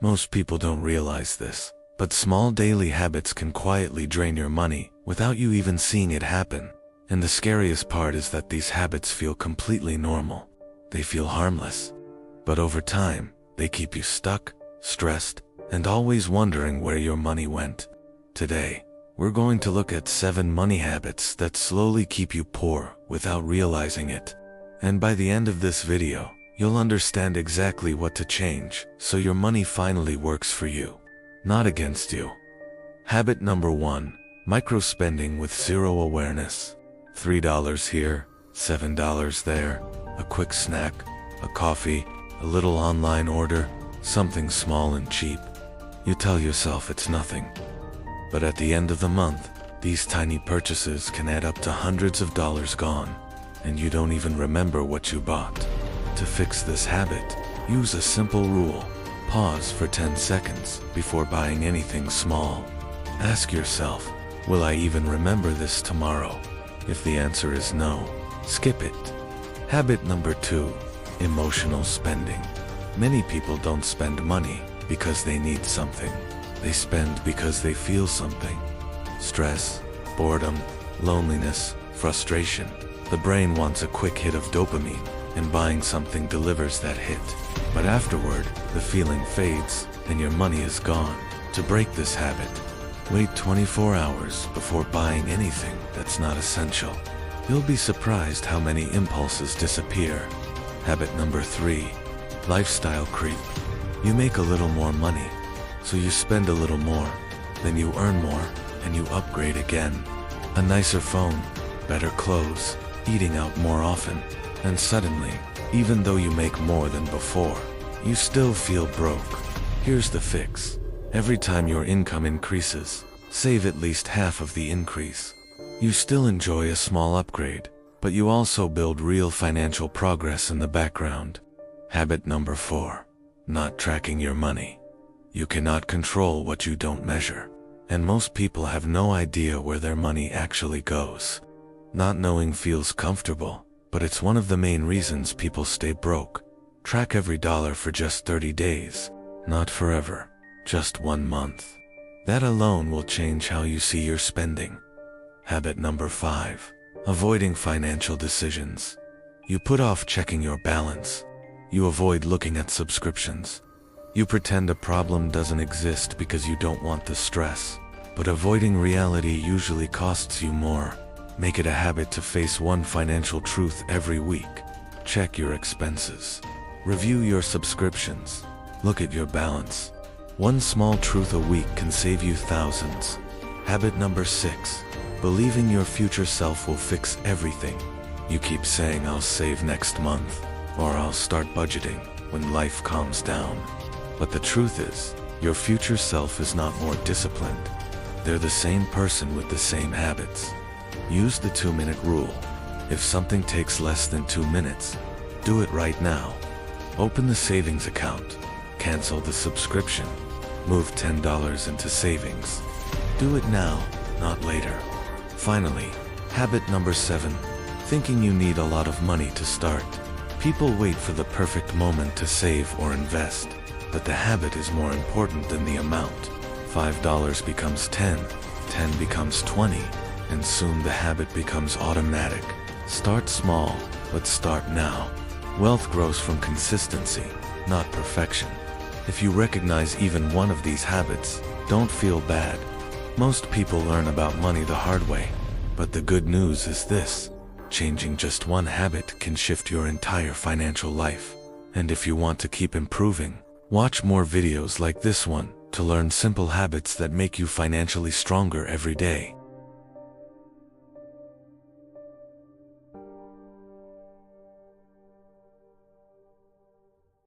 Most people don't realize this, but small daily habits can quietly drain your money without you even seeing it happen. And the scariest part is that these habits feel completely normal. They feel harmless. But over time, they keep you stuck, stressed, and always wondering where your money went. Today, we're going to look at 7 money habits that slowly keep you poor without realizing it. And by the end of this video, you'll understand exactly what to change so your money finally works for you, not against you. Habit number 1, micro-spending with zero awareness. $3 here, $7 there, a quick snack, a coffee, a little online order, something small and cheap. You tell yourself it's nothing. But at the end of the month, these tiny purchases can add up to hundreds of dollars gone, and you don't even remember what you bought. To fix this habit, use a simple rule. Pause for 10 seconds before buying anything small. Ask yourself, will I even remember this tomorrow? If the answer is no, skip it. Habit number 2, emotional spending. Many people don't spend money because they need something. They spend because they feel something. Stress, boredom, loneliness, frustration. The brain wants a quick hit of dopamine, and buying something delivers that hit. But afterward, the feeling fades, and your money is gone. To break this habit, wait 24 hours before buying anything that's not essential. You'll be surprised how many impulses disappear. Habit number 3, lifestyle creep. You make a little more money, so you spend a little more, then you earn more, and you upgrade again. A nicer phone, better clothes, eating out more often, and suddenly, even though you make more than before, you still feel broke. Here's the fix. Every time your income increases, save at least half of the increase. You still enjoy a small upgrade, but you also build real financial progress in the background. Habit number 4, not tracking your money. You cannot control what you don't measure, and most people have no idea where their money actually goes. Not knowing feels comfortable, but it's one of the main reasons people stay broke. Track every dollar for just 30 days, not forever, just 1 month. That alone will change how you see your spending. Habit number 5, avoiding financial decisions. You put off checking your balance. You avoid looking at subscriptions. You pretend a problem doesn't exist because you don't want the stress. But avoiding reality usually costs you more. Make it a habit to face one financial truth every week. Check your expenses. Review your subscriptions. Look at your balance. One small truth a week can save you thousands. Habit number 6, believing your future self will fix everything. You keep saying, I'll save next month, or I'll start budgeting when life calms down. But the truth is, your future self is not more disciplined. They're the same person with the same habits. Use the 2-minute rule. If something takes less than 2 minutes, do it right now. Open the savings account. Cancel the subscription. Move $10 into savings. Do it now, not later. Finally, habit number 7, thinking you need a lot of money to start. People wait for the perfect moment to save or invest, but the habit is more important than the amount. $5 becomes 10, 10 becomes 20, and soon the habit becomes automatic. Start small, but start now. Wealth grows from consistency, not perfection. If you recognize even one of these habits, don't feel bad. Most people learn about money the hard way, but the good news is this: changing just one habit can shift your entire financial life. And if you want to keep improving, watch more videos like this one to learn simple habits that make you financially stronger every day.